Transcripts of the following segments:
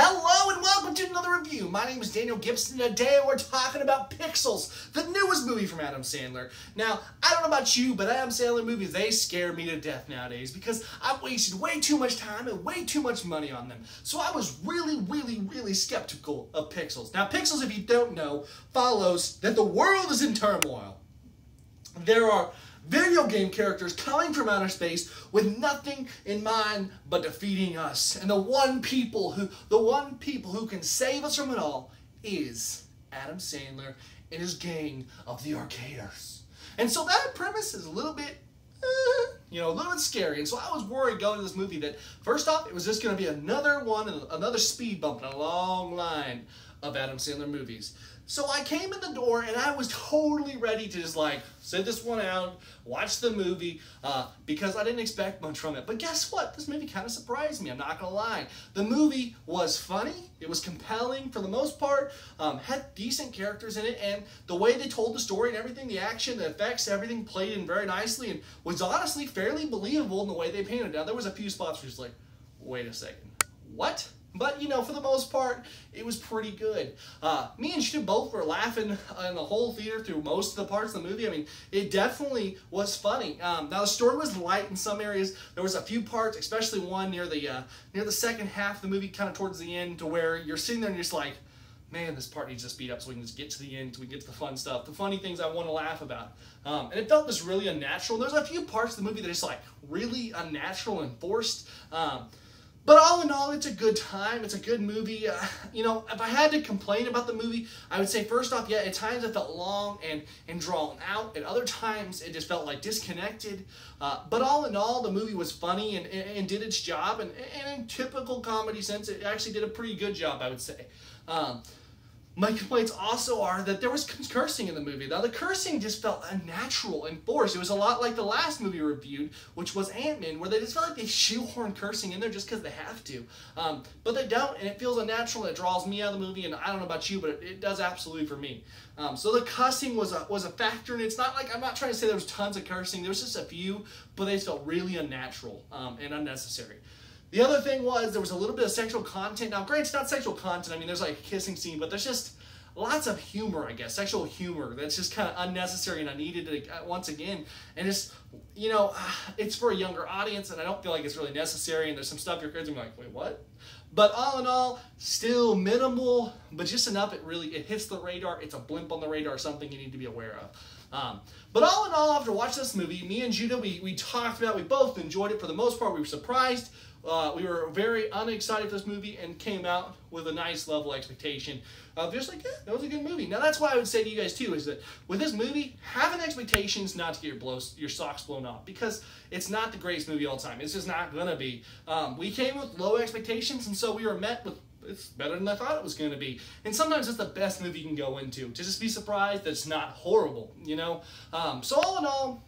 Hello and welcome to another review. My name is Daniel Gibson and today we're talking about Pixels, the newest movie from Adam Sandler. Now, I don't know about you, but Adam Sandler movies, they scare me to death nowadays because I've wasted way too much time and way too much money on them. So I was really skeptical of Pixels. Now, Pixels, if you don't know, follows that the world is in turmoil. There are video game characters coming from outer space with nothing in mind but defeating us. And the one people who can save us from it all is Adam Sandler and his gang of the arcaders. And so that premise is a little bit, a little bit scary. And so I was worried going to this movie that, first off, it was just going to be another speed bump in a long line of Adam Sandler movies. So I came in the door and I was totally ready to just sit this one out, watch the movie, because I didn't expect much from it. But guess what? This movie kind of surprised me, I'm not going to lie. The movie was funny, it was compelling for the most part, had decent characters in it, and the way they told the story and everything, the action, the effects, everything played in very nicely and was honestly fairly believable in the way they painted it. Now, there was a few spots where you're just like, wait a second, what? But, for the most part, it was pretty good. Me and Stu both were laughing in the whole theater through most of the parts of the movie. I mean, it definitely was funny. Now, the story was light in some areas. There was a few parts, especially one near the second half of the movie, kind of towards the end, to where you're sitting there and you're just like, man, this part needs to speed up so we can just get to the end, so we can get to the fun stuff, the funny things I want to laugh about. And it felt just really unnatural. There's a few parts of the movie that are just really unnatural and forced. But all in all, it's a good time. It's a good movie. If I had to complain about the movie, I would say, first off, yeah, at times it felt long and drawn out. At other times, it just felt disconnected. But all in all, the movie was funny and did its job. And in typical comedy sense, it actually did a pretty good job, I would say. My complaints also are that there was cursing in the movie. Now, the cursing just felt unnatural and forced. It was a lot like the last movie reviewed, which was Ant-Man, where they just felt like they shoehorn cursing in there just because they have to. But they don't, and it feels unnatural, and it draws me out of the movie, and I don't know about you, but it does absolutely for me. So the cussing was a factor, and it's not like, I'm not trying to say there was tons of cursing. There was just a few, but they felt really unnatural and unnecessary. The other thing was there was a little bit of sexual content. Now, granted, it's not sexual content. I mean, there's a kissing scene, but there's just lots of humor, I guess, sexual humor that's just kind of unnecessary and unneeded once again. And it's, it's for a younger audience, and I don't feel like it's really necessary. And there's some stuff your kids are like, wait, what? But all in all, still minimal, but just enough it hits the radar. It's a blimp on the radar, something you need to be aware of. But all in all, after watching this movie, me and Judah, we talked about it. We both enjoyed it for the most part. We were surprised. We were very unexcited for this movie and came out with a nice level of expectation of just yeah, that was a good movie. Now, that's why I would say to you guys, too, is that with this movie, having expectations not to get your socks blown off, because it's not the greatest movie of all time. It's just not going to be. We came with low expectations, and so we were met with, it's better than I thought it was going to be. And sometimes it's the best movie you can go into, to just be surprised that it's not horrible, So all in all,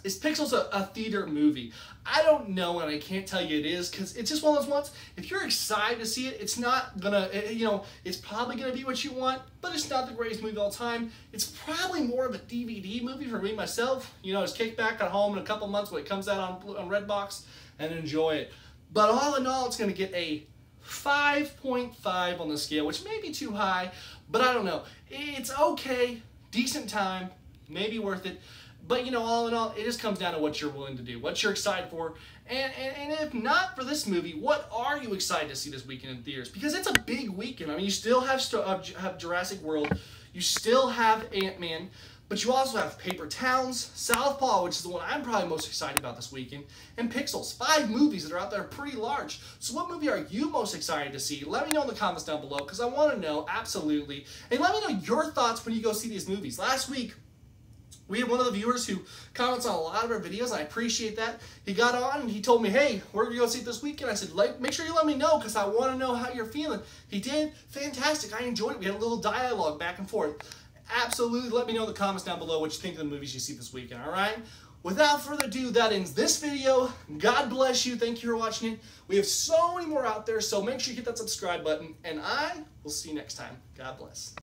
is Pixels a theater movie? I don't know, and I can't tell you it is, because it's just one of those ones, if you're excited to see it, it's not gonna, it's probably gonna be what you want, but it's not the greatest movie of all time. It's probably more of a DVD movie for me, myself. Just kick back at home in a couple months when it comes out on Redbox and enjoy it. But all in all, it's gonna get a 5.5 on the scale, which may be too high, but I don't know. It's okay, decent time, maybe worth it. But, all in all, it just comes down to what you're willing to do, what you're excited for. And if not for this movie, what are you excited to see this weekend in theaters? Because it's a big weekend. I mean, you still have Jurassic World. You still have Ant-Man. But you also have Paper Towns, Southpaw, which is the one I'm probably most excited about this weekend, and Pixels. 5 movies that are out there pretty large. So what movie are you most excited to see? Let me know in the comments down below, because I want to know, absolutely. And let me know your thoughts when you go see these movies. Last week, we had one of the viewers who comments on a lot of our videos, and I appreciate that. He got on and he told me, hey, we're going to go see it this weekend. I said, make sure you let me know, because I want to know how you're feeling. He did. Fantastic. I enjoyed it. We had a little dialogue back and forth. Absolutely. Let me know in the comments down below what you think of the movies you see this weekend, all right? Without further ado, that ends this video. God bless you. Thank you for watching it. We have so many more out there, so make sure you hit that subscribe button, and I will see you next time. God bless.